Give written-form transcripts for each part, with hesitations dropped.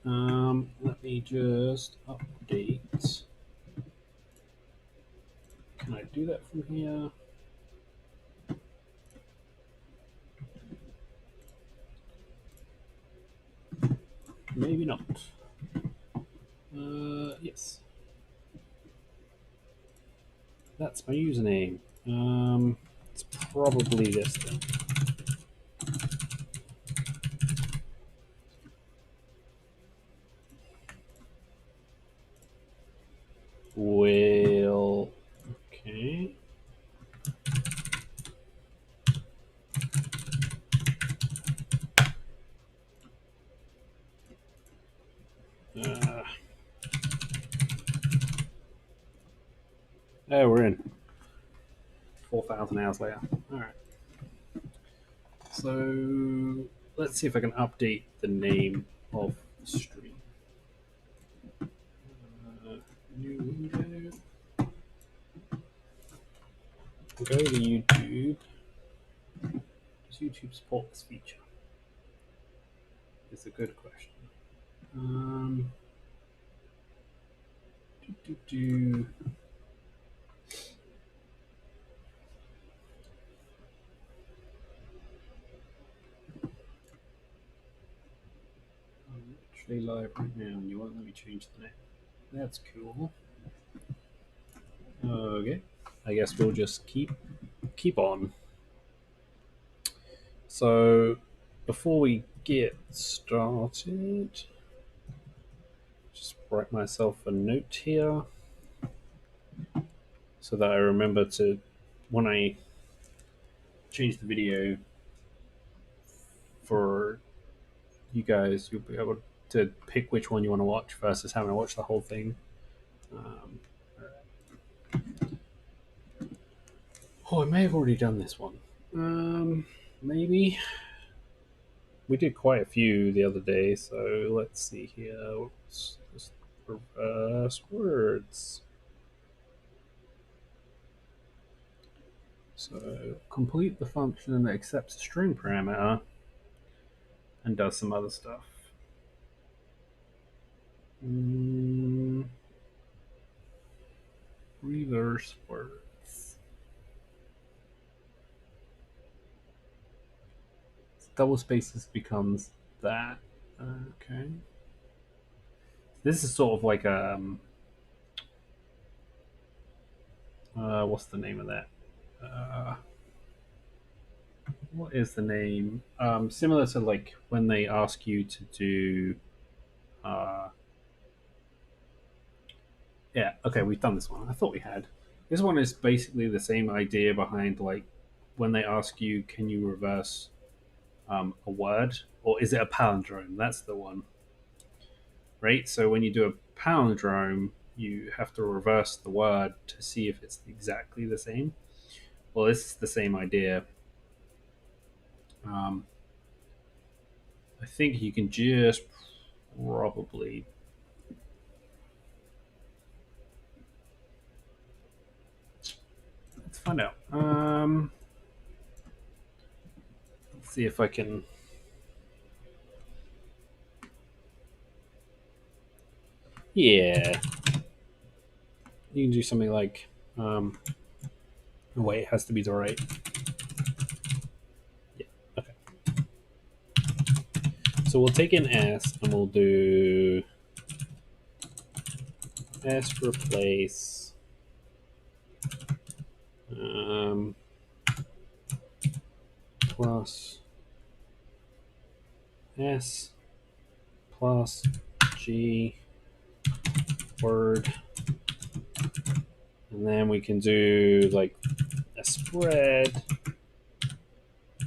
Let me just update. Can I do that from here? Maybe not. Yes. That's my username. It's probably this then. Well, okay. Oh, we're in. 4,000 hours later. Alright. So, let's see if I can update the name of the stream. New window. Go to YouTube. Does YouTube support this feature? It's a good question. Do, do, do. I'm actually live right now, and you won't let me change the name. That's cool. Okay, I guess we'll just keep on. So, before we get started, just write myself a note here so that I remember to, when I change the video for you guys, you'll be able to pick which one you want to watch versus having to watch the whole thing. Oh, I may have already done this one. Maybe. We did quite a few the other day, so let's see here. What's this? Reverse words. So complete the function that accepts a string parameter and does some other stuff. Reverse words. Double spaces becomes that. Okay. This is sort of like what's the name of that? What is the name? Similar to like when they ask you to do. Yeah, okay, we've done this one. I thought we had. This one is basically the same idea behind like when they ask you, can you reverse a word or is it a palindrome? That's the one, right? So when you do a palindrome, you have to reverse the word to see if it's exactly the same. Well, this is the same idea. Um, I think you can just probably. Let's find out. Let's see if I can. Yeah, you can do something like. Wait, it has to be the right. Yeah. Okay. So we'll take an S and we'll do S replace plus S plus G word, and then we can do like a spread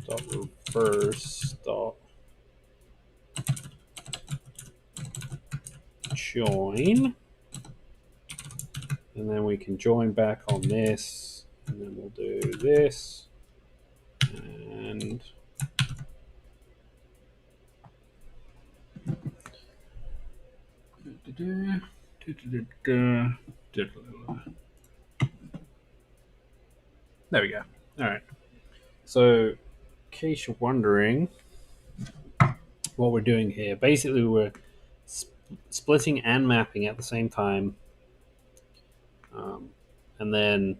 dot reverse dot join, and then we can join back on this, and then we'll do this and there we go. All right. So, in case you're wondering what we're doing here, basically we're splitting and mapping at the same time, um, and then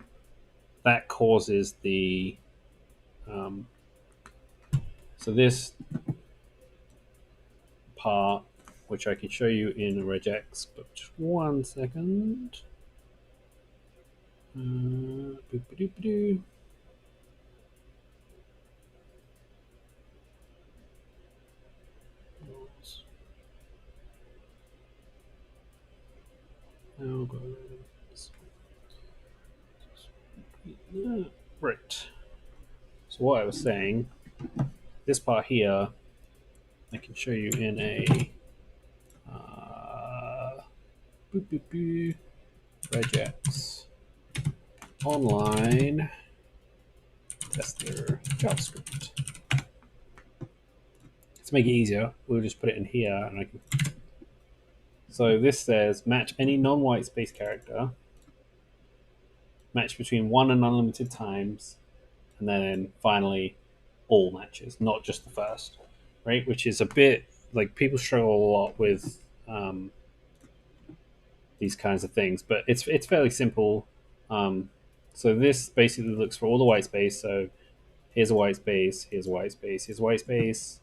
that causes the um, so this part, which I can show you in regex, but just one second. Boop-a-doop-a-doo. Right. So what I was saying, this part here, I can show you in a boop, boop, boop, regex online tester JavaScript. To make it easier, we'll just put it in here, and I can. So this says match any non-white space character, match between one and unlimited times, and then finally all matches, not just the first, right? Which is a bit like people struggle a lot with these kinds of things, but it's fairly simple. So this basically looks for all the white space. So here's a white space, here's a white space, here's a white space,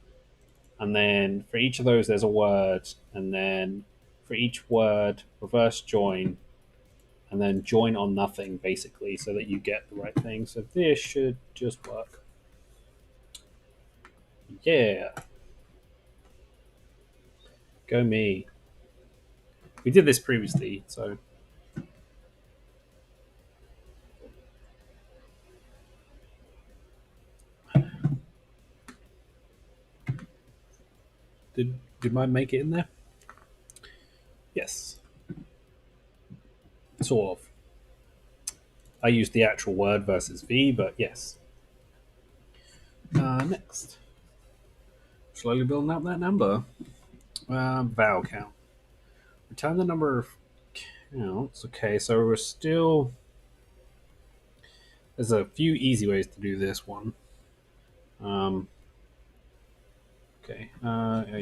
and then for each of those there's a word, and then for each word reverse join, and then join on nothing basically, so that you get the right thing. So this should just work. Yeah, go me. We did this previously, so did mine make it in there? Yes, sort of. I used the actual word versus V, but yes. Next, slowly building up that number. Vowel count. Return the number of counts. Okay, so we're still. There's a few easy ways to do this one. Okay, you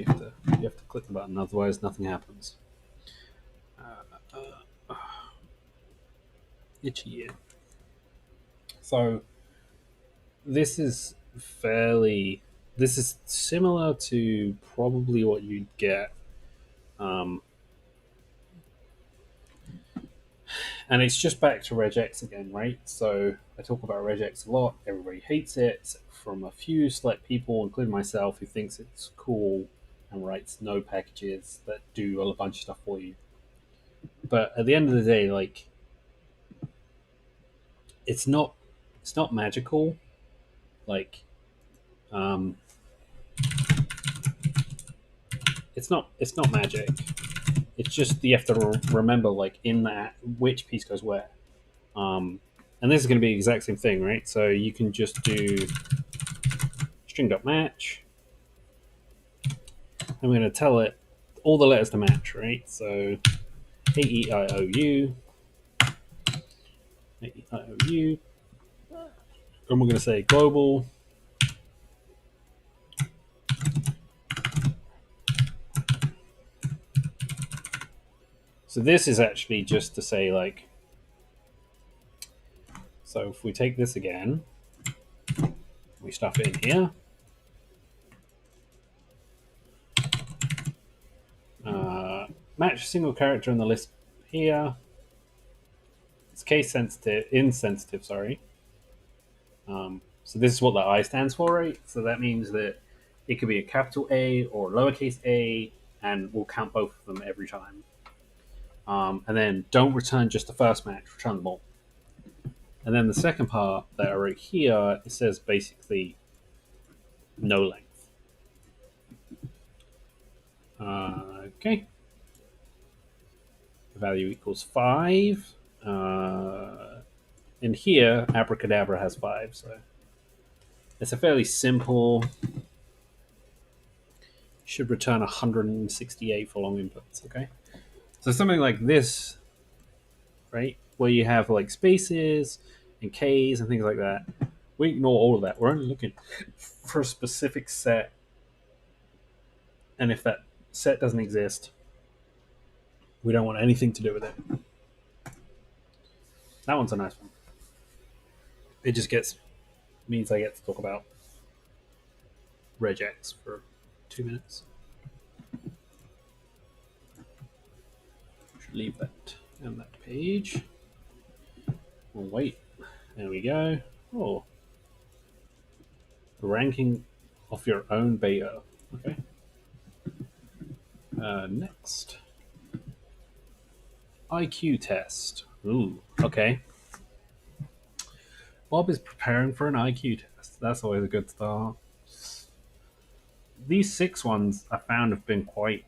have to click the button, otherwise nothing happens. Itchy ear. So this is fairly. This is similar to probably what you'd get. And it's just back to regex again, right? So I talk about regex a lot. Everybody hates it, from a few select people, including myself, who thinks it's cool and writes no packages that do a bunch of stuff for you. But at the end of the day, like, it's not magical. Like, it's not magic. It's just you have to remember, like, in that which piece goes where. And this is going to be the exact same thing, right? So you can just do string.match. I'm going to tell it all the letters to match, right? So A-E-I-O-U, A-E-I-O-U, and we're going to say global. So this is actually just to say, like, so if we take this again, we stuff it in here. Match a single character in the list here. It's case sensitive, insensitive, sorry. So this is what the I stands for, right? So that means that it could be a capital A or lowercase a, and we'll count both of them every time. And then don't return just the first match, return them all. And then the second part that I wrote here, it says basically no length. Okay. The value equals 5. And here, abracadabra has 5, so it's a fairly simple. Should return 168 for long inputs. Okay, so something like this, right, where you have like spaces and Ks and things like that. We ignore all of that. We're only looking for a specific set, and if that set doesn't exist, We don't want anything to do with it. That one's a nice one. It just means I get to talk about regex for 2 minutes. Should leave that on that page. Oh wait, there we go. Oh, the ranking of your own beta. Okay. Next, IQ test. Ooh, okay. Bob is preparing for an IQ test. That's always a good start. These 6 ones I found have been quite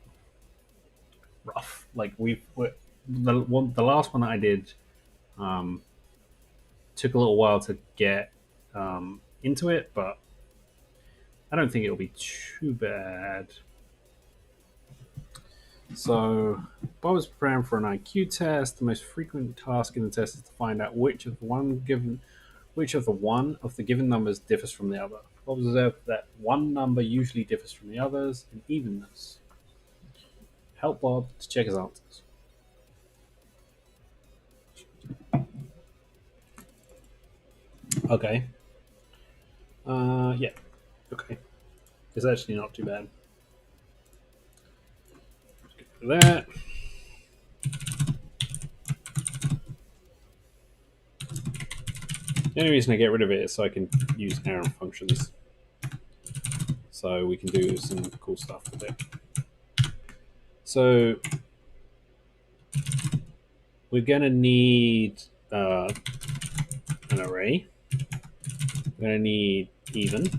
rough. Like the last one that I did um, took a little while to get into it, but I don't think it'll be too bad. So, Bob is preparing for an IQ test. The most frequent task in the test is to find out which of the one of the given numbers differs from the other. Bob observed that one number usually differs from the others in evenness. Help Bob to check his answers. Okay. Yeah. Okay. It's actually not too bad. For that. The only reason I get rid of it is so I can use arrow functions. So we can do some cool stuff with it. So we're going to need an array. We're going to need even.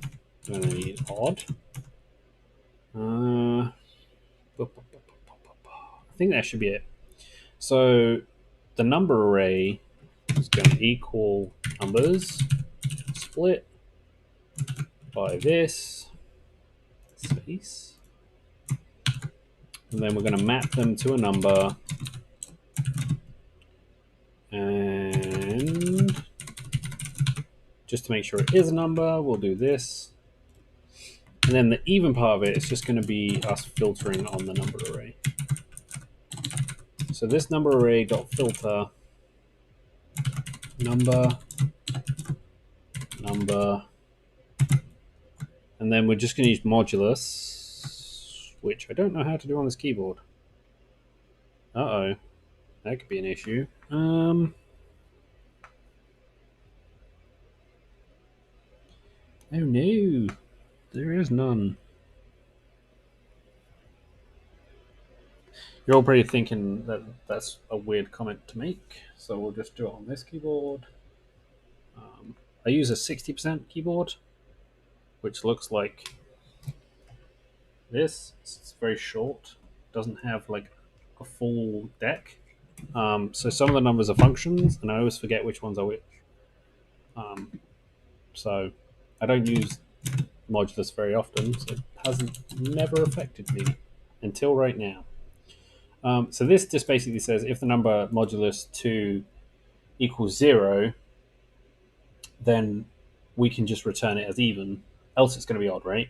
We're going to need odd. I think that should be it. So the number array is going to equal numbers split by this space. And then we're going to map them to a number. And just to make sure it is a number, we'll do this. And then the even part of it is just going to be us filtering on the number array. So this number array dot filter number, and then we're just going to use modulus, which I don't know how to do on this keyboard. Uh-oh. That could be an issue. Oh no. There is none. You're all probably thinking that that's a weird comment to make, so we'll just do it on this keyboard. I use a 60% keyboard, which looks like this. It's very short. Doesn't have like a full deck. So some of the numbers are functions, and I always forget which ones are which. So I don't use modulus very often, so it hasn't never affected me until right now. So this just basically says if the number modulus 2 equals 0, then we can just return it as even, else it's going to be odd, right?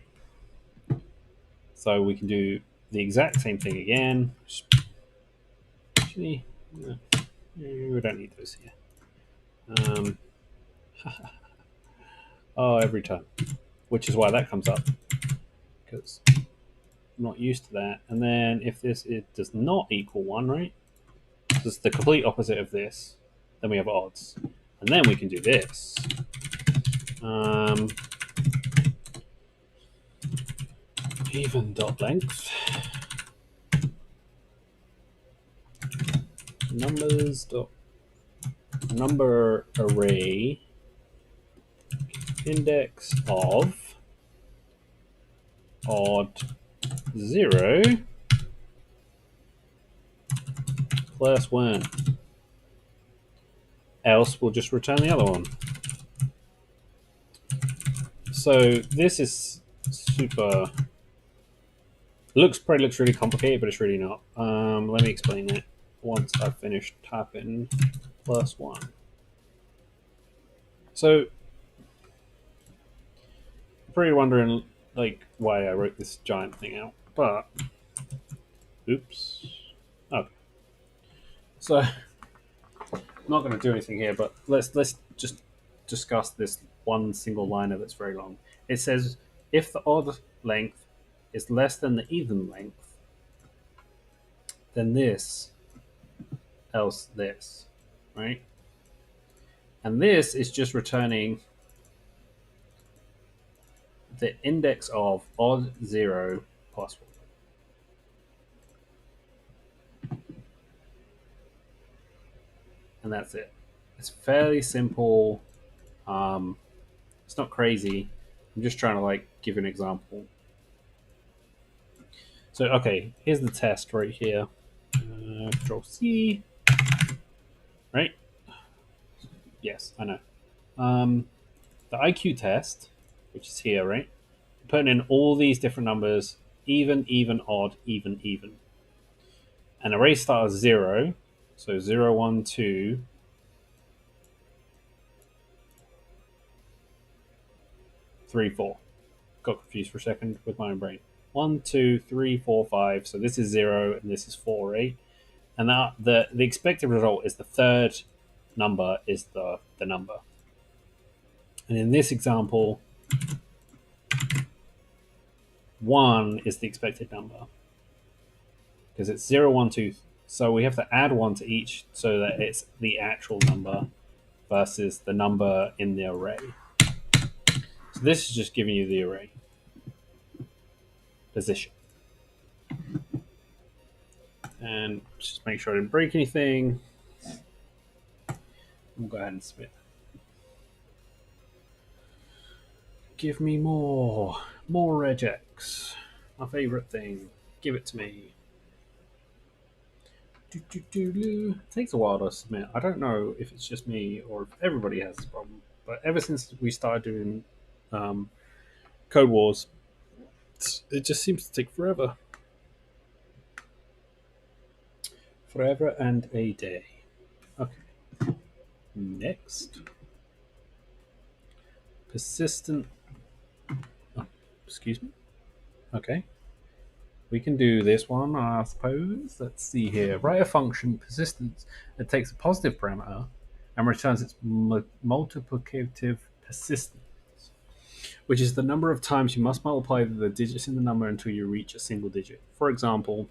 So we can do the exact same thing again. Actually, no, we don't need those here. Oh, every time. Which is why that comes up. Because I'm not used to that. And then if it does not equal 1, right? So it's the complete opposite of this. Then we have odds. And then we can do this. Even dot length. Numbers dot number array index of odd 0 plus 1. Else we'll just return the other one. So this is super. Probably looks really complicated, but it's really not. Let me explain it once I've finished typing plus 1. So you're probably wondering like why I wrote this giant thing out, but oops. Okay. So I'm not going to do anything here, but let's just discuss this one single liner that's very long. It says if the odd length is less than the even length, then this, else this, right? And this is just returning the index of odd 0 plus 1. And that's it. It's fairly simple. It's not crazy. I'm just trying to like give you an example. So okay, here's the test right here. Control C. Right? Yes, I know. The IQ test, which is here, right? Putting in all these different numbers, even, even, odd, even, even. And array start is 0. So 0, 1, 2. 3, 4. Got confused for a second with my own brain. 1, 2, 3, 4, 5. So this is 0 and this is 4, right? And that the expected result is the third number is the number. And in this example, 1 is the expected number because it's 0, 1, 2. So we have to add 1 to each so that it's the actual number versus the number in the array. So this is just giving you the array position. And just make sure I didn't break anything. We'll go ahead and submit. Give me more regex. My favorite thing. Give it to me. It takes a while to submit. I don't know if it's just me or if everybody has this problem. But ever since we started doing Code Wars, it just seems to take forever. Forever and a day. Okay. Next. Persistent. Oh, excuse me. Okay. We can do this one, I suppose. Let's see here. Write a function, persistence, that takes a positive parameter and returns its multiplicative persistence, which is the number of times you must multiply the digits in the number until you reach a single digit. For example,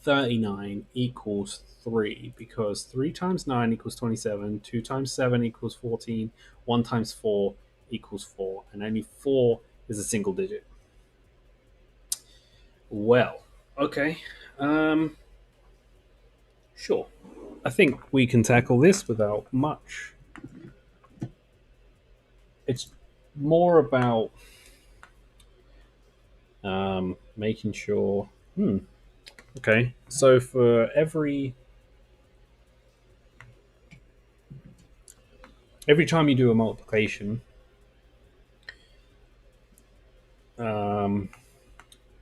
39 equals 3 because 3 times 9 equals 27, 2 times 7 equals 14, 1 times 4 equals 4, and only 4 is a single digit. Well, okay. Sure. I think we can tackle this without much. It's more about making sure. Okay. So for every time you do a multiplication,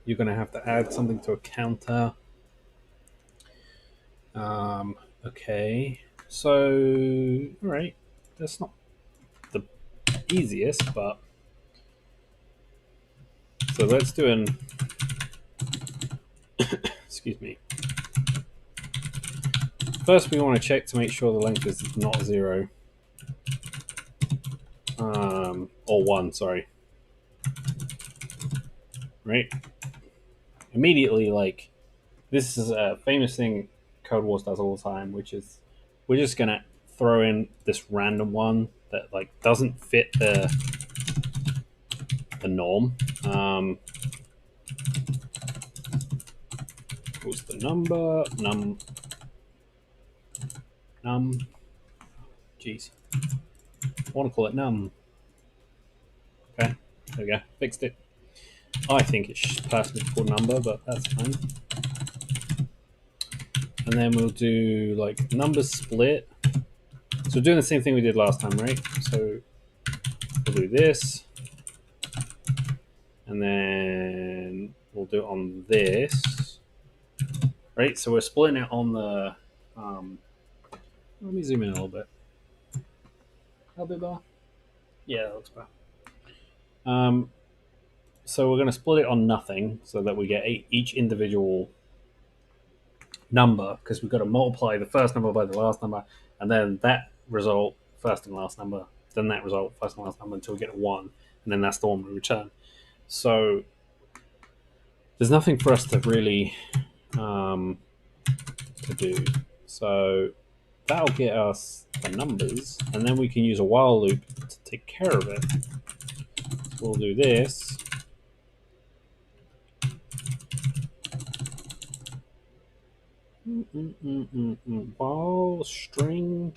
you're going to have to add something to a counter. Okay. So, all right. That's not the easiest, but so let's do an. Excuse me. First, we want to check to make sure the length is not 0. Or 1, sorry. Right? Immediately, like, this is a famous thing Code Wars does all the time, which is we're just going to throw in this random one that, like, doesn't fit the norm. What's the number? Num. Jeez. I want to call it num. Okay, there we go. Fixed it. I think it's personally called number, but that's fine. And then we'll do like number split. So we're doing the same thing we did last time, right? So we'll do this. And then we'll do it on this. Right? So we're splitting it on the... let me zoom in a little bit. A little bit better? Yeah, that looks better. So we're going to split it on nothing so that we get each individual number because we've got to multiply the first number by the last number, and then that result, first and last number, then that result, first and last number, until we get a 1, and then that's the one we return. So there's nothing for us to really to do. So that'll get us the numbers, and then we can use a while loop to take care of it. So we'll do this. While string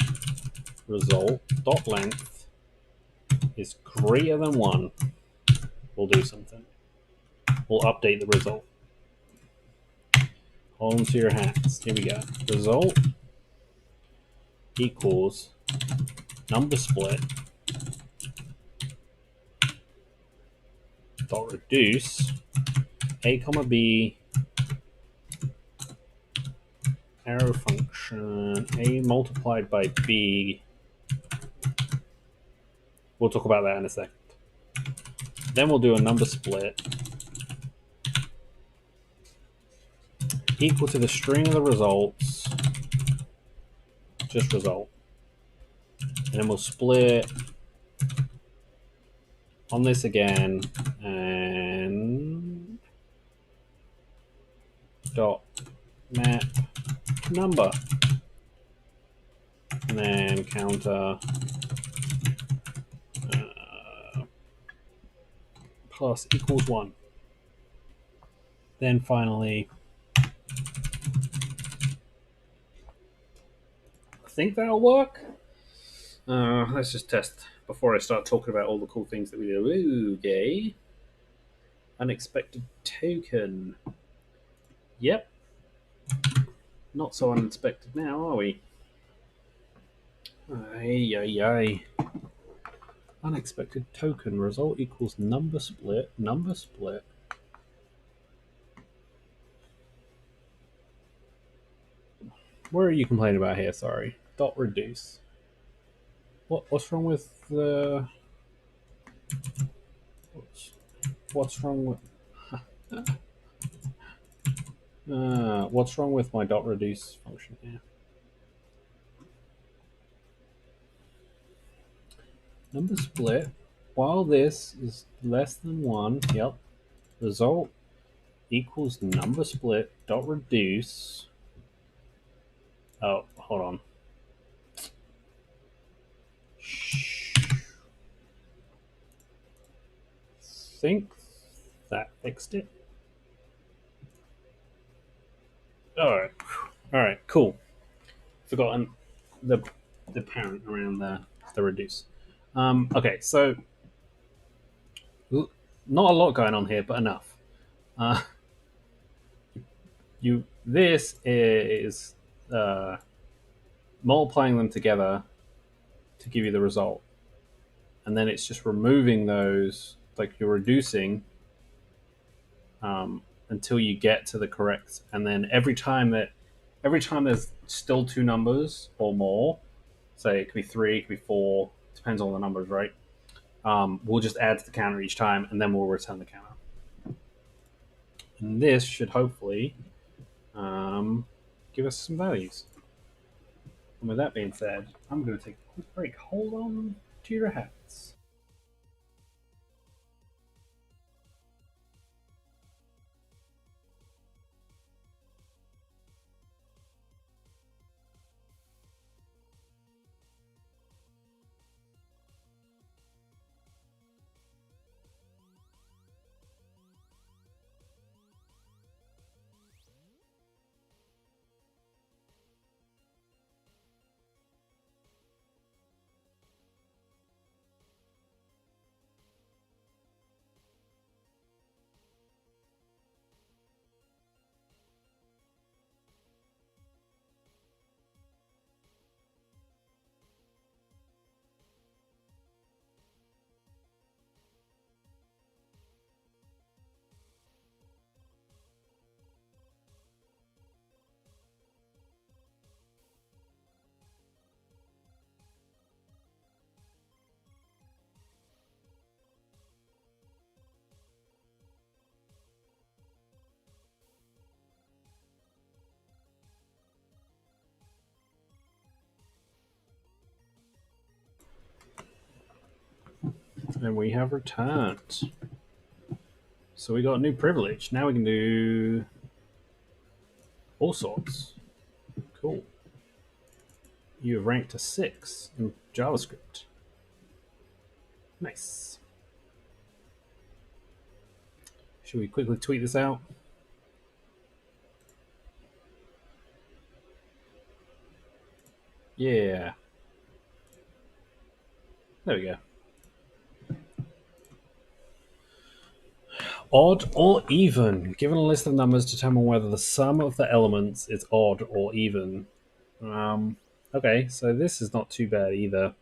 result dot length is greater than 1, we'll do something. We'll update the result. Hold on to your hats. Here we go. Result equals number split dot reduce a comma b arrow function a multiplied by b. We'll talk about that in a second. Then we'll do a number split equal to the string of the results, just result. And then we'll split on this again and dot map number. And then counter plus equals 1. Then finally, I think that'll work. Let's just test before I start talking about all the cool things that we do. Okay. Unexpected token. Yep. Not so unexpected now, are we? Ay. Unexpected token result equals number split. Number split. What are you complaining about here? Sorry. Dot reduce. What's wrong with the? What's wrong with? What's wrong with my dot reduce function here? Number split. While this is less than 1, yep. Result equals number split dot reduce. Oh, hold on. Think that fixed it. All right, cool. Forgotten the parent around the reduce. Okay, so not a lot going on here, but enough. This is multiplying them together to give you the result, and then it's just removing those, like you're reducing until you get to the correct, and then every time there's still two numbers or more, say it could be 3, it could be 4, depends on the numbers, right? We'll just add to the counter each time, and then we'll return the counter. And this should hopefully give us some values. And with that being said, I'm going to take a quick break. Hold on to your hats. And we have returned. So we got a new privilege. Now we can do all sorts. Cool. You have ranked to 6 in JavaScript. Nice. Should we quickly tweet this out? Yeah. There we go. Odd or even. Given a list of numbers, determine whether the sum of the elements is odd or even. Okay, so this is not too bad either.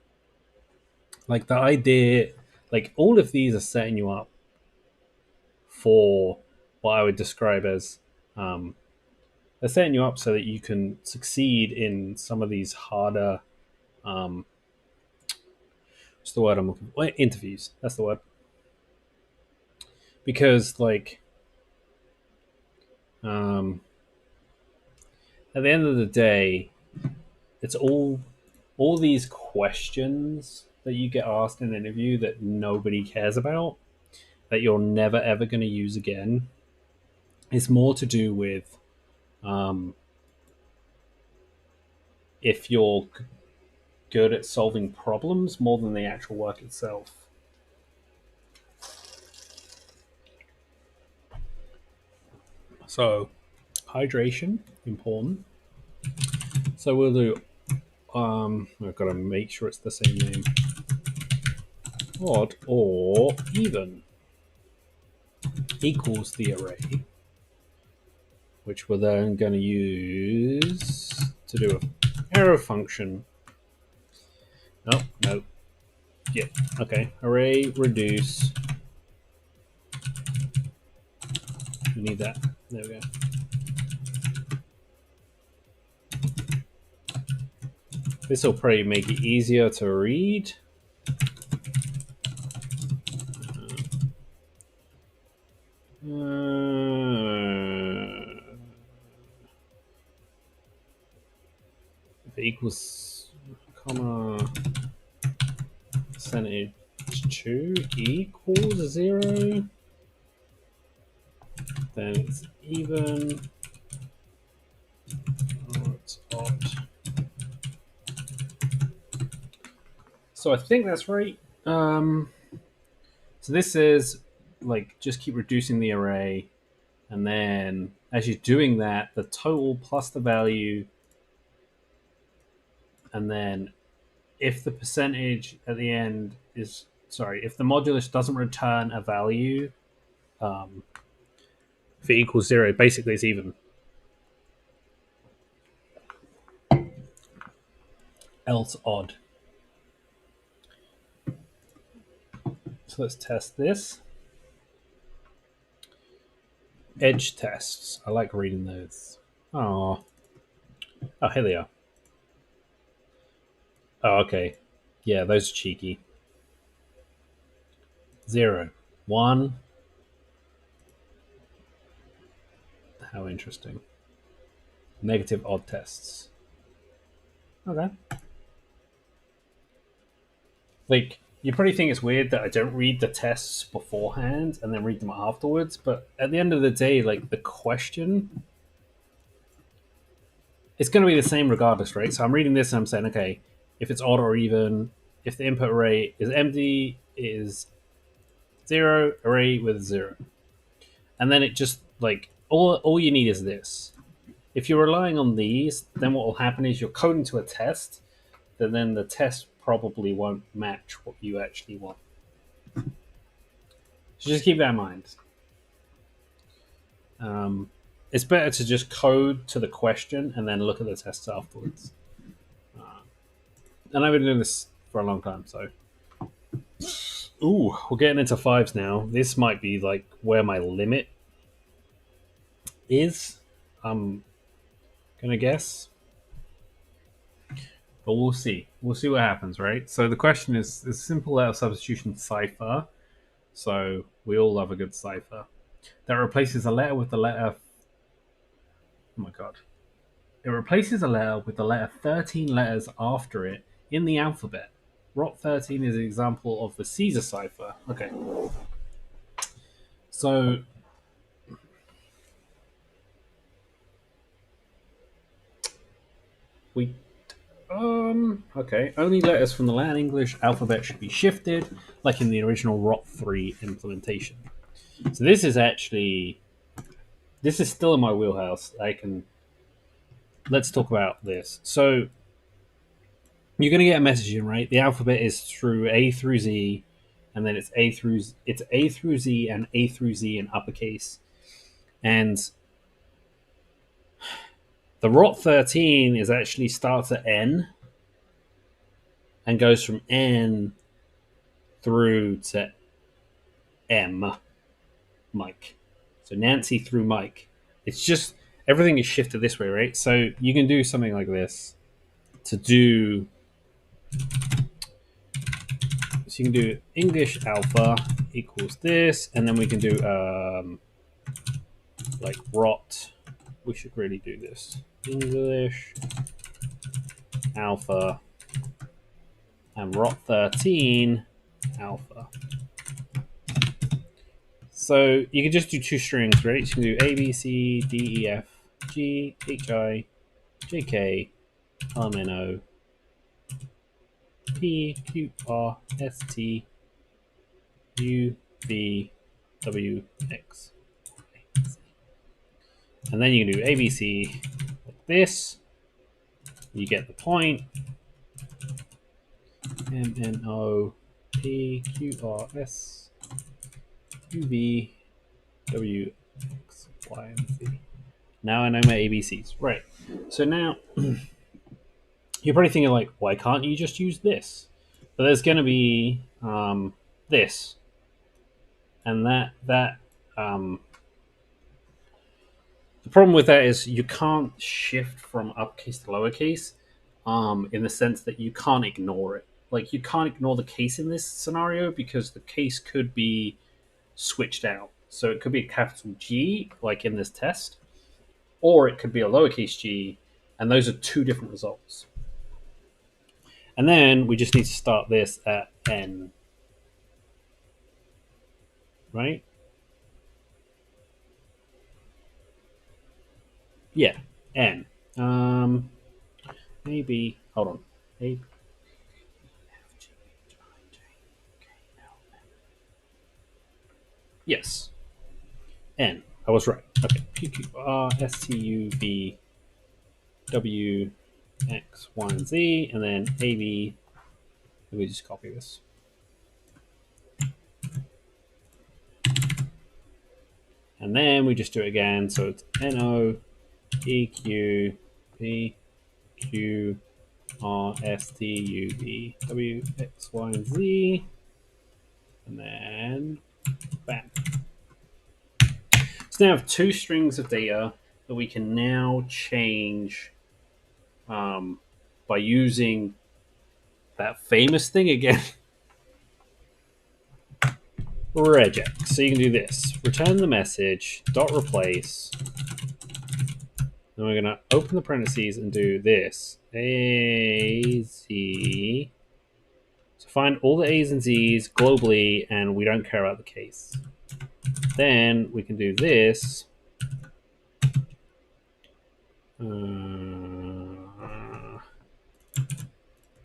Like the idea, like all of these are setting you up for what I would describe as they're setting you up so that you can succeed in some of these harder what's the word I'm looking for? Interviews. That's the word. Because like um, at the end of the day, it's all these questions that you get asked in an interview that nobody cares about, that you're never ever going to use again. It's more to do with if you're good at solving problems more than the actual work itself. So, hydration, important. So we'll do. I've got to make sure it's the same name. Odd or even equals the array, which we're then going to use to do an arrow function. Oh, no. Yeah, okay. Array reduce. We need that. There we go. This will probably make it easier to read. If it equals comma percentage 2 equals 0, then it's even or it's odd. So I think that's right. So this is like just keep reducing the array, and then as you're doing that, the total plus the value, and then if the percentage at the end is if the modulus doesn't return a value, if it equals 0, basically it's even. Else odd. So let's test this. Edge tests. I like reading those. Oh, here they are. Oh, okay. Yeah, those are cheeky. 0, 1. How interesting. Negative odd tests. Okay. Like, you probably think it's weird that I don't read the tests beforehand and then read them afterwards, but at the end of the day, like, the question, it's going to be the same regardless, right? So I'm reading this and I'm saying, okay, if it's odd or even, if the input array is empty, it is 0, array with 0. And then it just, like, all you need is this. If you're relying on these, then what will happen is you're coding to a test, then the test probably won't match what you actually want. So just keep that in mind. It's better to just code to the question and then look at the tests afterwards. And I've been doing this for a long time, so. Ooh, we're getting into 5s now. This might be like where my limit is. I'm gonna guess. But we'll see. We'll see what happens, right? So the question is a simple letter substitution cipher. So we all love a good cipher. That replaces a letter with the letter. Oh my god. It replaces a letter with the letter 13 letters after it in the alphabet. Rot 13 is an example of the Caesar cipher. Okay. So we okay. Only letters from the Latin English alphabet should be shifted, like in the original Rot 3 implementation. So this is still in my wheelhouse. Let's talk about this. So you're going to get a message in, right? The alphabet is through A through Z, and then it's A through Z and A through Z in uppercase. And the Rot 13 is actually starts at N and goes from N through to M, Mike. So Nancy through Mike. It's just everything is shifted this way, right? So you can do something like this to do. So you can do English alpha equals this, and then we can do like Rot. We should really do this. English alpha and Rot 13 alpha. So you can just do two strings, right? You can do A, B, C, D, E, F, G, H, I, J, K, L, M, N, O, P, Q, R, S, T, U, V, W, X, Y, Z. And then you can do A, B, C like this. You get the point. M, N, O, P, Q, R, S, U, V, W, X, Y, and Z. Now I know my ABCs. Right. So now you're probably thinking like, why can't you just use this? But there's going to be this, and that. The problem with that is you can't shift from uppercase to lowercase, in the sense that you can't ignore it. Like you can't ignore the case in this scenario because the case could be switched out. So it could be a capital G, like in this test, or it could be a lowercase g, and those are two different results. And then we just need to start this at n, right? Yeah, n. Maybe, hold on. A, F, G, H, I, J, K, L, M. Yes, n. I was right. Okay. Q, Q, R, S, T, U, V, W, X, Y, and Z, and then A, B. Let me just copy this. And then we just do it again. So it's N, O, E, Q, P, Q, R, S, T, U, V, W, X, Y, and Z. And then bam. So now I have two strings of data that we can now change by using that famous thing again. Regex. So you can do this. Return the message, dot replace. Then we're going to open the parentheses and do this. A, Z. So find all the A's and Z's globally, and we don't care about the case. Then we can do this.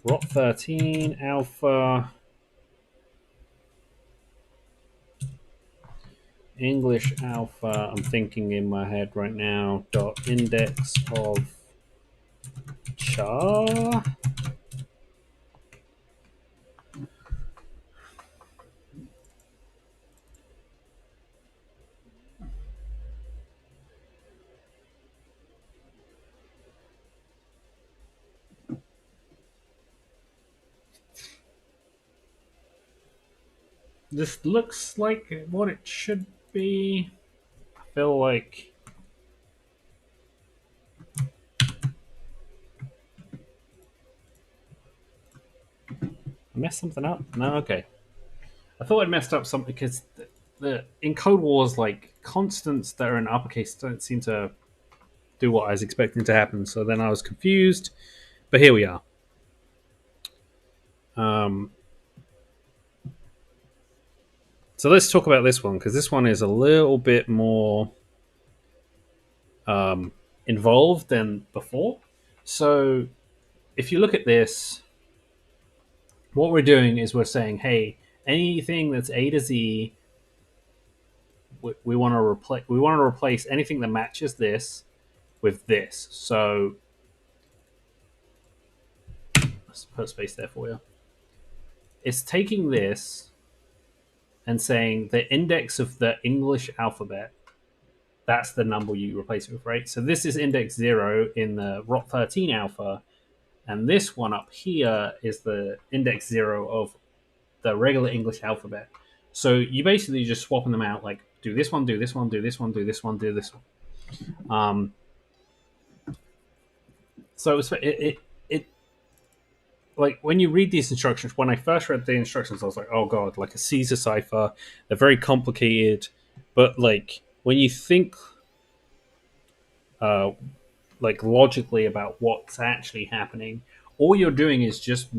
Rot 13 alpha. English alpha, I'm thinking in my head right now, dot index of char. This looks like what it should be. I feel like I messed something up. No, okay. I thought I'd messed up something because in Codewars, like constants that are in uppercase don't seem to do what I was expecting to happen. So then I was confused. But here we are. Um, so let's talk about this one, because this one is a little bit more involved than before. So if you look at this, what we're doing is we're saying, hey, anything that's A to Z, we want to replace. We want to replace anything that matches this with this. So let's put a space there for you. It's taking this and saying the index of the English alphabet. That's the number you replace it with, right? So this is index 0 in the ROT13 alpha, and this one up here is the index 0 of the regular English alphabet. So you basically just swapping them out, like do this one, do this one, do this one, do this one, do this one. So it like when you read these instructions. When I first read the instructions, I was like, oh god, like a Caesar cipher. They're very complicated, but like when you think like logically about what's actually happening, all you're doing is just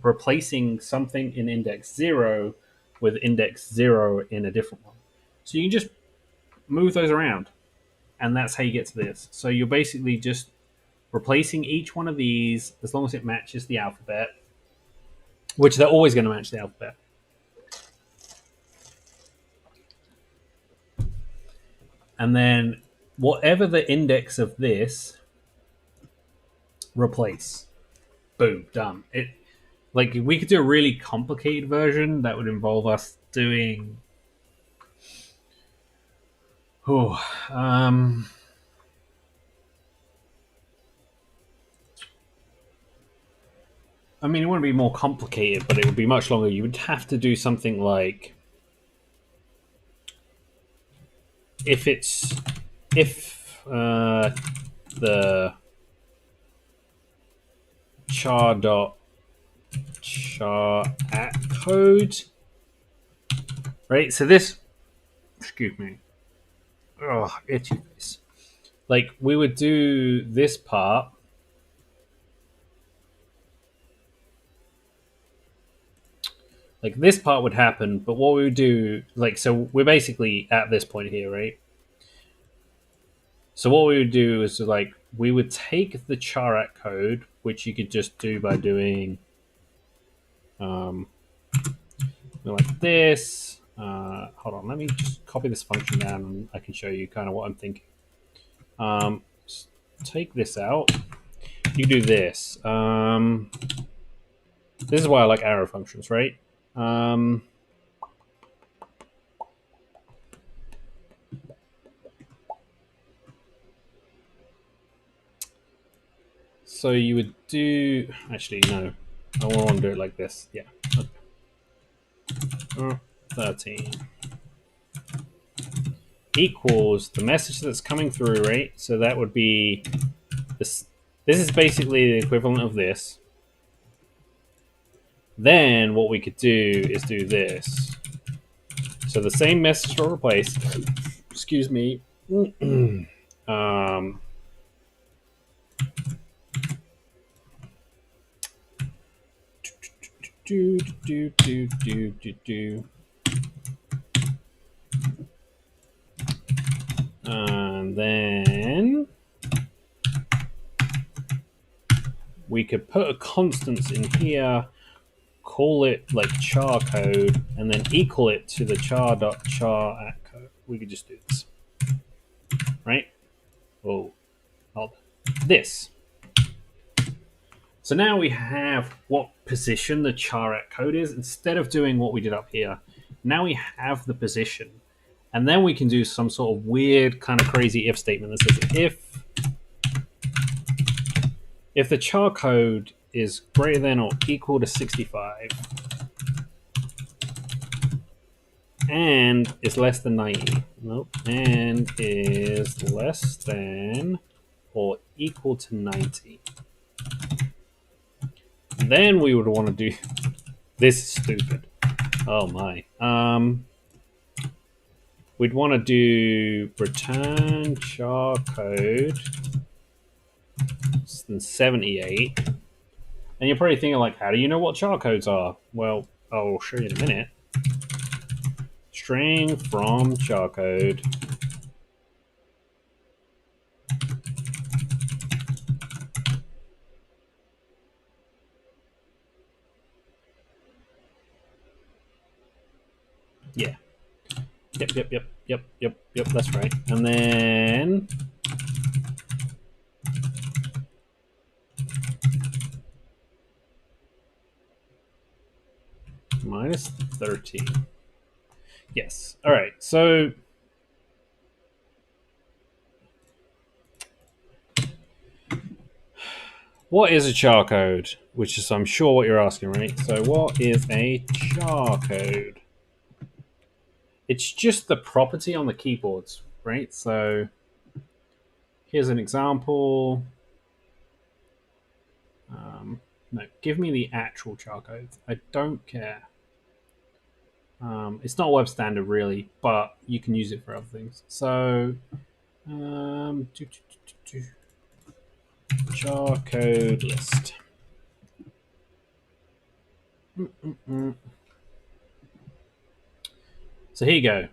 replacing something in index 0 with index 0 in a different one. So you can just move those around, and that's how you get to this. So you're basically just replacing each one of these as long as it matches the alphabet, which they're always going to match the alphabet. And then whatever the index of this, replace. Boom, done. It like we could do a really complicated version that would involve us doing I mean, it wouldn't be more complicated, but it would be much longer. You would have to do something like if the char at code, right? So this, excuse me, oh, itchy face. Like we would do this part. Like this part would happen, but what we would do, like, so we're basically at this point here, right? So what we would do is like we would take the charat code, which you could just do by doing like this. Hold on, let me just copy this function down, and I can show you kind of what I'm thinking. Take this out. You do this. This is why I like arrow functions, right? So you would do. Actually, no. I want to do it like this. Yeah. Okay. 13 equals the message that's coming through, right? So that would be this. This is basically the equivalent of this. Then what we could do is do this. So the same message will replace. Excuse me. And then we could put a constant in here, call it like char code, and then equal it to the char.char at code. We could just do this, right? Oh, not this. So now we have what position the char at code is. Instead of doing what we did up here, now we have the position. And then we can do some sort of weird, kind of crazy if statement that says if the char code is greater than or equal to 65 and is less than 90, nope, and is less than or equal to 90, then we would want to do this. Is stupid. Oh my. We'd want to do return char code less than 78 And you're probably thinking, like, how do you know what char codes are? Well, I'll show you in a minute. String from char code. Yeah. Yep. That's right. And then minus 13. Yes. All right. So what is a char code? Which is, I'm sure, what you're asking, right? So what is a char code? It's just the property on the keyboards, right? So here's an example. No, give me the actual char codes. I don't care. It's not web standard really, but you can use it for other things. So, char code list. So here you go.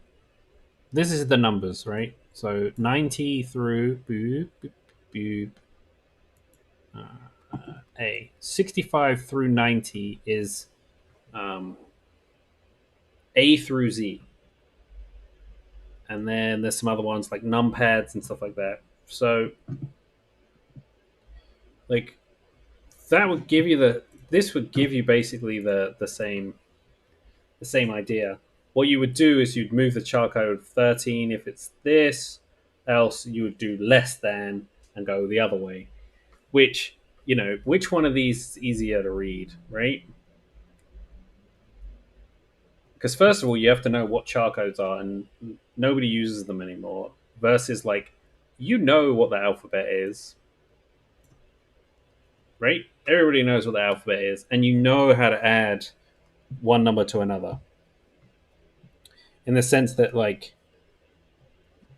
This is the numbers, right? So 90 through boop, boop, boop, A. 65 through 90 is A through Z. And then there's some other ones like numpads and stuff like that. So, like, that would give you this would give you basically the same idea. What you would do is you'd move the char code 13 if it's this, else you would do less than and go the other way. Which, which one of these is easier to read, right? Because first of all, you have to know what char codes are, and nobody uses them anymore. Versus, like, what the alphabet is, right? Everybody knows what the alphabet is, and you know how to add one number to another. In the sense that, like,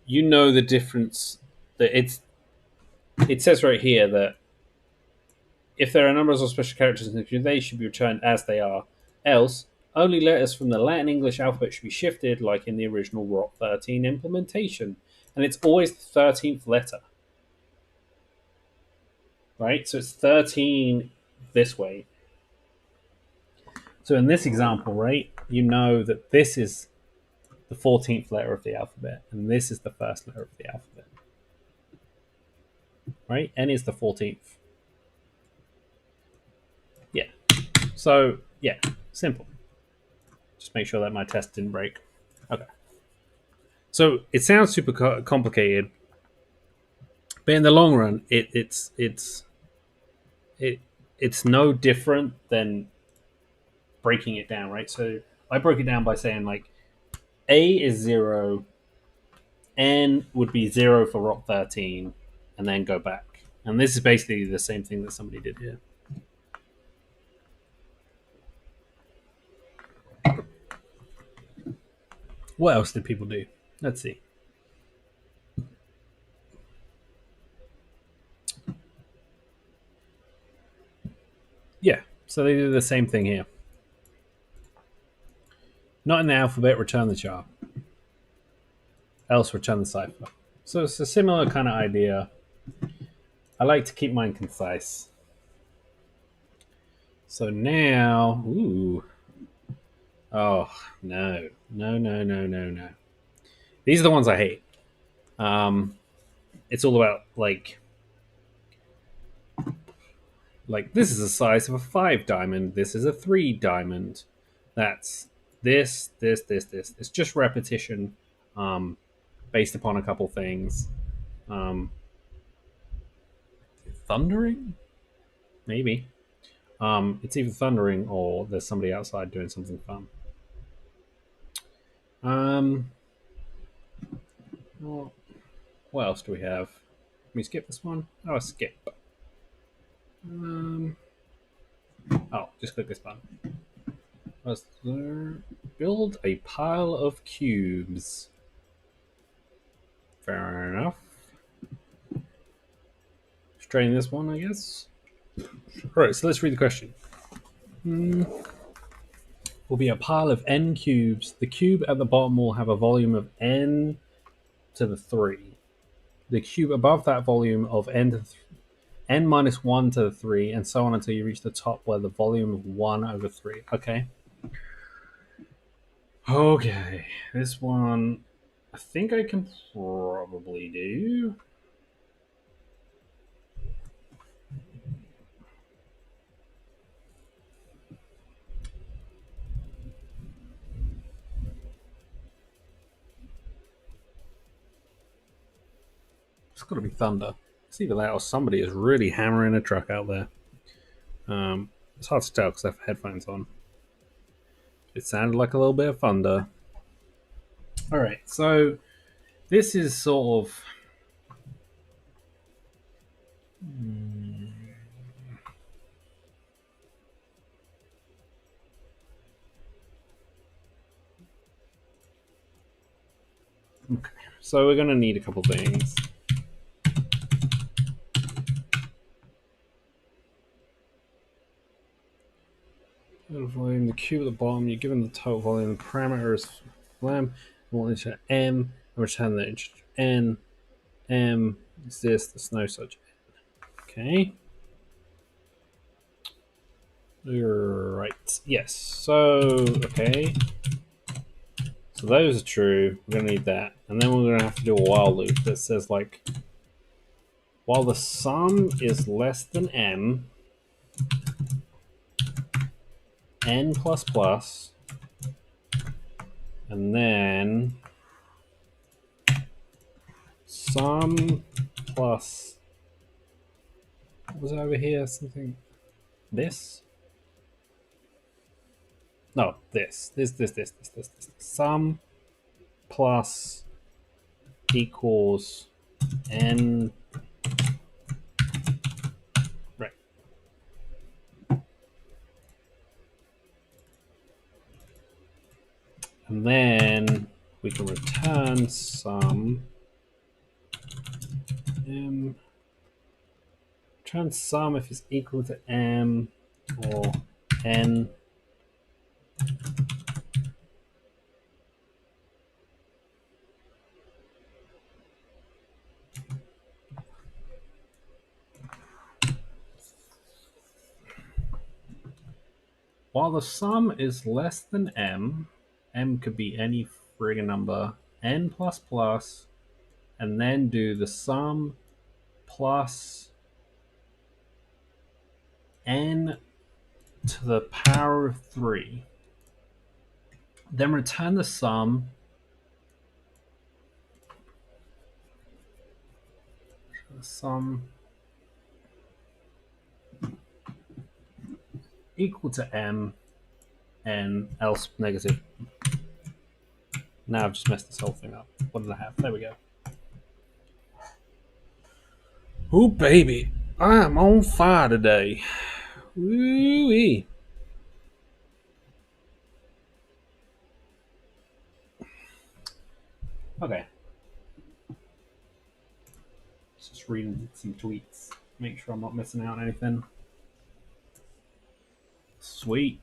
the difference that it says right here that if there are numbers or special characters in the queue, they should be returned as they are. Else, only letters from the Latin English alphabet should be shifted, like in the original ROT 13 implementation. And it's always the 13th letter. Right? So it's 13 this way. So in this example, right, you know that this is the 14th letter of the alphabet, and this is the first letter of the alphabet. Right? N is the 14th. Yeah. So, yeah, simple. Just make sure that my test didn't break. Okay. So it sounds super complicated, but in the long run, it's no different than breaking it down, right? So I broke it down by saying, like, A is 0, N would be 0 for ROT 13, and then go back. And this is basically the same thing that somebody did here. What else did people do? Let's see. Yeah, so they did the same thing here. Not in the alphabet, return the char. Else, return the cipher. So it's a similar kind of idea. I like to keep mine concise. So now, oh, no. These are the ones I hate. It's all about, like, this is the size of a 5 diamond. This is a 3 diamond. That's this. It's just repetition, based upon a couple things. Thundering? Maybe. It's either thundering or there's somebody outside doing something fun. Well, what else do we have? Can we skip this one? Oh, skip. Just click this button. Let's build a pile of cubes. Fair enough. Strain this one, I guess. All right, so let's read the question. Will be a pile of n cubes. The cube at the bottom will have a volume of n to the 3. The cube above that volume of n to n minus 1 to the 3, and so on until you reach the top where the volume of 1 over 3. Okay. Okay. This one, I think I can probably do. It's got to be thunder. It's either that or somebody is really hammering a truck out there. It's hard to tell because I have headphones on. It sounded like a little bit of thunder. All right, so this is sort of. Okay, so we're going to need a couple things. Total volume, the cube at the bottom, you're given the total volume, the parameter is lamb, we want to m, and return the integer n, m is this, there's no such n. Okay. Right, yes, so, okay. So those are true, we're going to need that. And then we're going to have to do a while loop that says, like, while the sum is less than m, n plus plus, and then sum plus, what was it over here? Something, this? No, this. Sum plus equals n. Right. And then we can return sum m. Return sum if it's equal to m or n. While the sum is less than m, m could be any friggin' number, n plus plus, and then do the sum plus n to the power of 3. Then return the sum. The sum equal to m and else negative. Now I've just messed this whole thing up. What did I have? There we go. Oh, baby. I'm on fire today. Woo-wee. Okay. Just reading some tweets. Make sure I'm not missing out on anything. Sweet.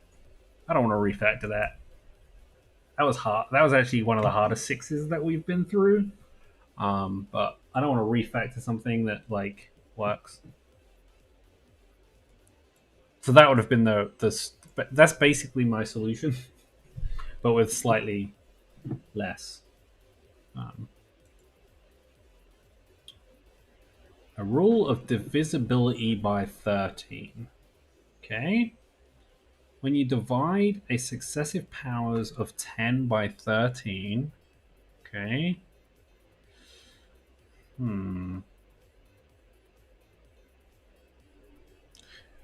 I don't want to refactor that. That was hard. That was actually one of the hardest 6s that we've been through. But I don't want to refactor something that like works. So that would have been that's basically my solution, but with slightly less. A rule of divisibility by 13. Okay. When you divide a successive powers of 10 by 13, okay. I'm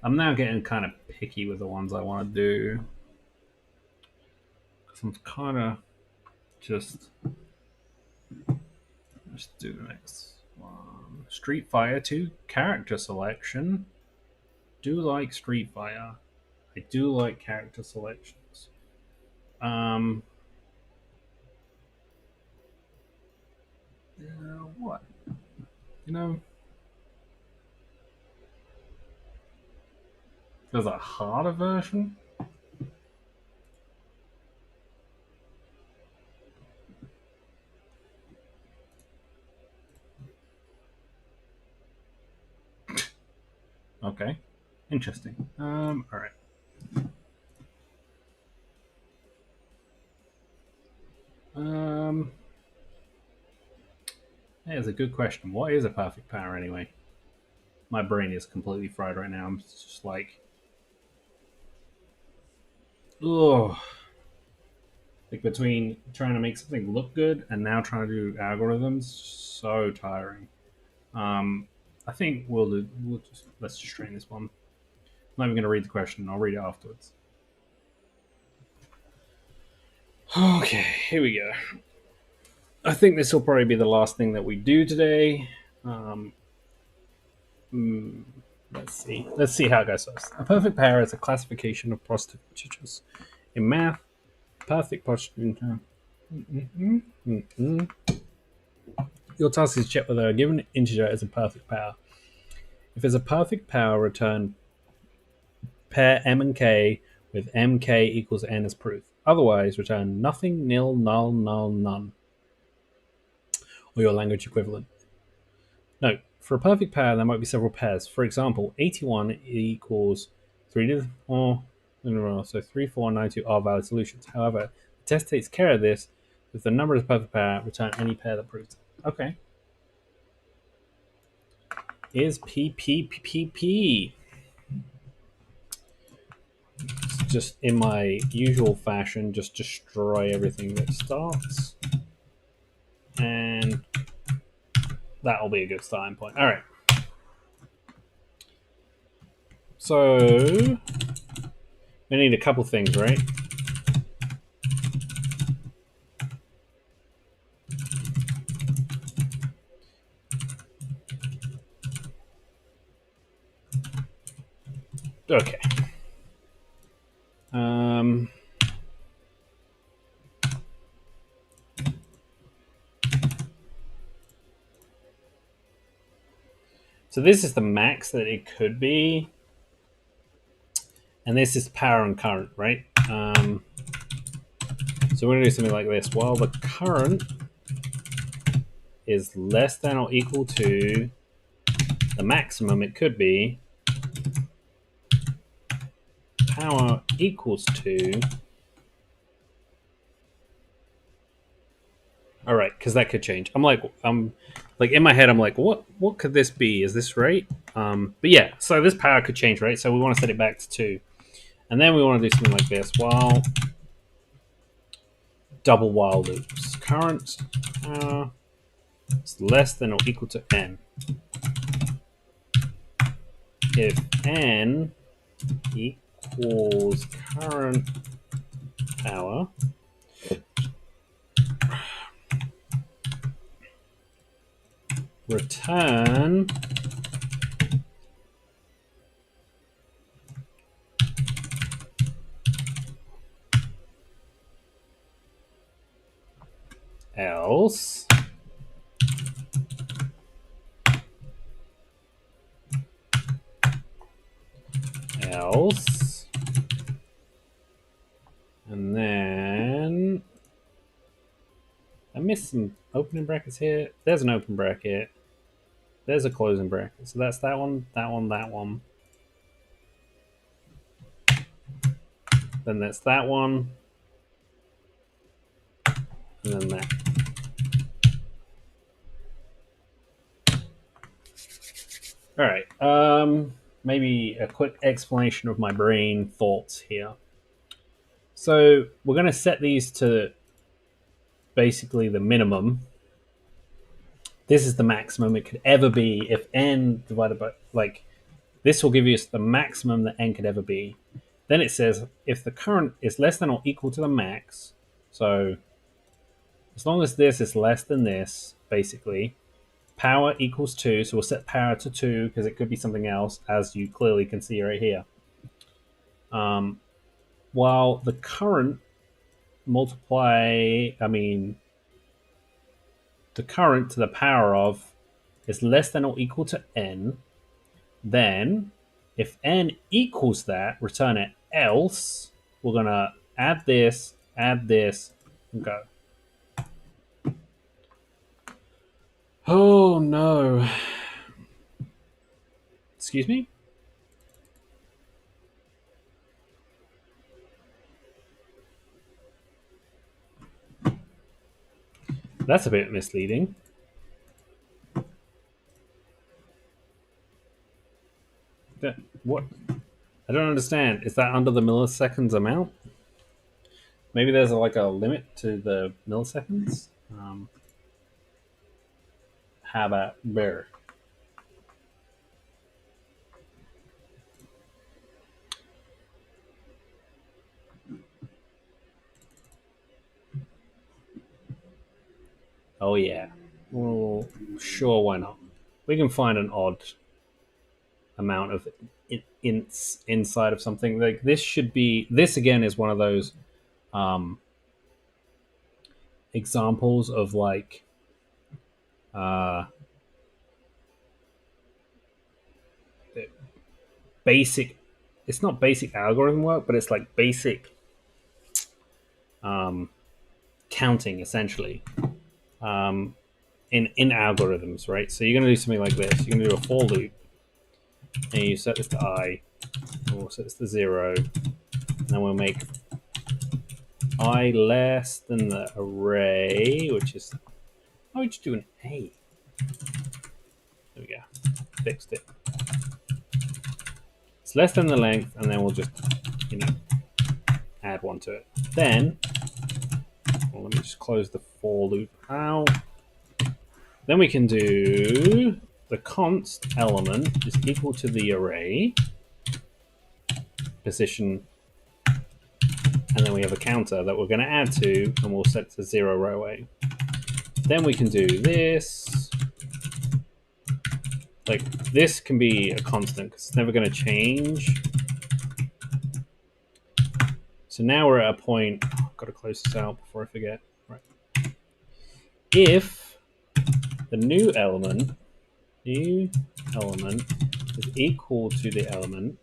now getting kind of picky with the ones I want to do. Because I'm kind of just. Let's do the next one. Street Fighter 2 character selection. Do like Street Fighter. I do like character selections. What? You know, There's a harder version. Okay, interesting. All right. Um, that is a good question. What is a perfect power anyway? My brain is completely fried right now. I'm just like, oh, like between trying to make something look good and now trying to do algorithms, so tiring. Um, I think we'll do. Let's just train this one. I'm not even going to read the question. I'll read it afterwards. Okay, here we go. I think this will probably be the last thing that we do today. Um, mm, let's see. Let's see how it goes first. A perfect pair is a classification of positive integers. In math, perfect positive. Your task is to check whether a given integer is a perfect pair. If it's a perfect pair, return pair m and k with mk equals n as proof. Otherwise, return nothing, nil, null, null, none, or your language equivalent. Note, for a perfect pair, there might be several pairs. For example, 81 equals 3 to 4, so 3, 4, 9, 2 are valid solutions. However, the test takes care of this. If the number is a perfect pair, return any pair that proves it. Okay. Is P P P P P. Just in my usual fashion, just destroy everything that starts. And that'll be a good starting point. All right. So we need a couple things, right? Okay. So this is the max that it could be. And this is power and current, right? So we're going to do something like this. While the current is less than or equal to the maximum it could be, power equals to... All right, because that could change. I'm like in my head, I'm like, what could this be? Is this right? But yeah, so this power could change, right? So we want to set it back to 2. And then we want to do something like this. While double while loops. Current power is less than or equal to n. If n equals current power, return else and then I missed some opening brackets here. There's an open bracket. There's a closing bracket. So that's that one, that one, that one. Then that's that one. And then that. All right. Maybe a quick explanation of my brain thoughts here. So we're going to set these to basically the minimum. This is the maximum it could ever be if n divided by, like, this will give you the maximum that n could ever be. Then it says if the current is less than or equal to the max, so as long as this is less than this, basically, power equals 2. So we'll set power to 2 because it could be something else, as you clearly can see right here. While the current the current to the power of is less than or equal to n, then If n equals that, return it. Else, we're going to add this, and go. Oh no. Excuse me? That's a bit misleading. What? I don't understand. Is that under the milliseconds amount? Maybe there's like a limit to the milliseconds? How about bear? Oh yeah. Well, sure, why not? We can find an odd amount of ints inside of something. Like this should be. This again is one of those examples of like basic. It's not basic algorithm work, but it's like basic counting essentially in algorithms, right? So you're going to do something like this. You're going to do a for loop, and you set this to I, or set this to 0, and then we'll make I less than the array, which is, how would you do an A? There we go. Fixed it. It's less than the length, and then we'll just, add one to it. Then, well, let me just close the for loop out. Then we can do the const element is equal to the array position, and then we have a counter that we're going to add to, and we'll set it to 0 right away. Then we can do this. Like, this can be a constant because it's never going to change. So now we're at a point. I've got to close this out before I forget. Right. If the new element is equal to the element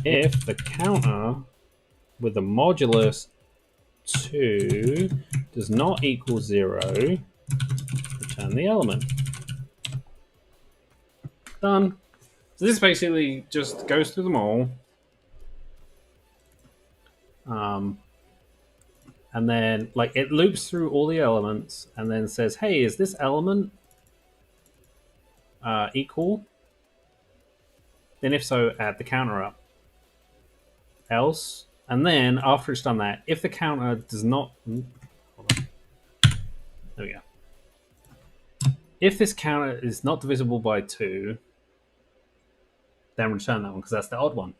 if the counter with the modulus 2 does not equal 0, return the element. Done. So this basically just goes through them all. And then like it loops through all the elements and then says, hey, is this element equal? Then if so, add the counter up. Else, and then after it's done that, if the counter does not, hold on. There we go. If this counter is not divisible by 2, then return that one because that's the odd one.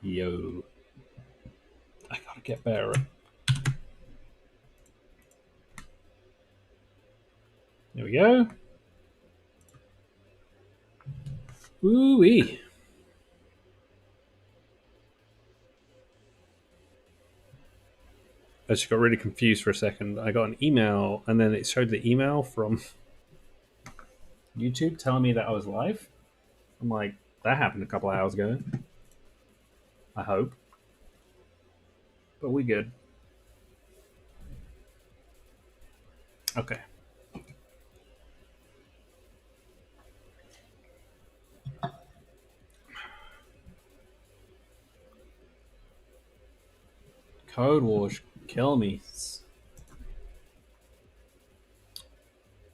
Yo, I gotta get better. There we go. Ooh-wee. I just got really confused for a second. I got an email, and then it showed the email from YouTube telling me that I was live. I'm like, that happened a couple of hours ago. I hope. But we good. Okay. Codewars, kill me.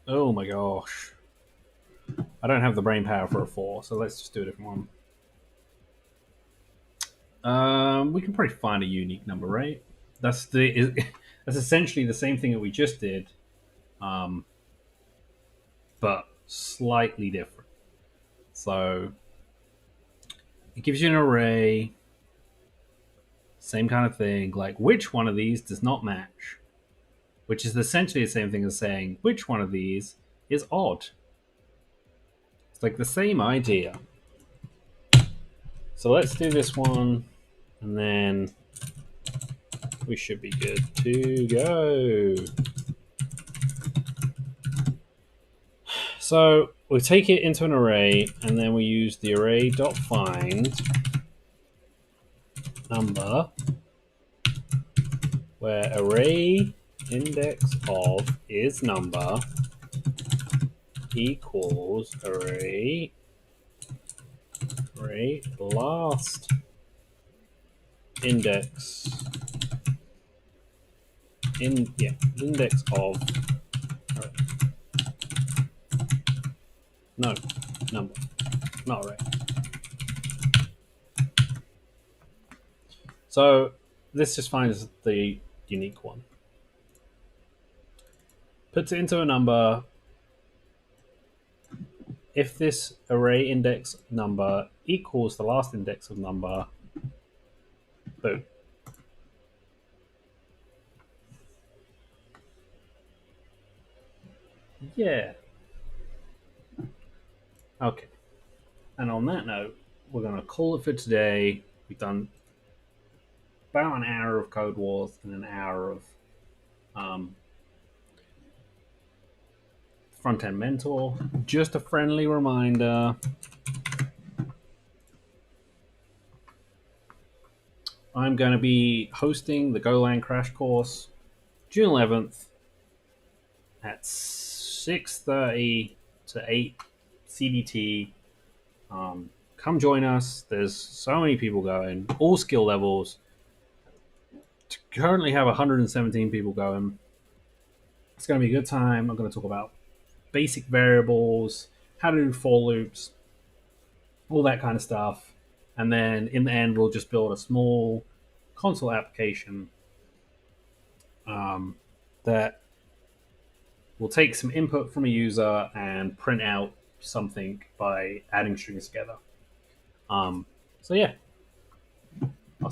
Oh my gosh. I don't have the brain power for a 4, so let's just do a different one. We can probably find a unique number, right? That's essentially the same thing that we just did, but slightly different. So it gives you an array, same kind of thing, like which one of these does not match, which is essentially the same thing as saying which one of these is odd. It's like the same idea. So let's do this one. And then we should be good to go. So we take it into an array, and then we use the array.find number, where array index of is number equals array last index index of no number, not array. So this just finds the unique one, puts it into a number. If this array index number equals the last index of number, boom. Yeah. Okay. And on that note, we're going to call it for today. We've done about an hour of Codewars and an hour of Front End Mentor. Just a friendly reminder, I'm going to be hosting the Golang Crash Course June 11th at 6:30 to 8 CDT. Come join us. There's so many people going, all skill levels. Currently have 117 people going. It's going to be a good time. I'm going to talk about basic variables, how to do for loops, all that kind of stuff. And then in the end, we'll just build a small console application that will take some input from a user and print out something by adding strings together. So yeah,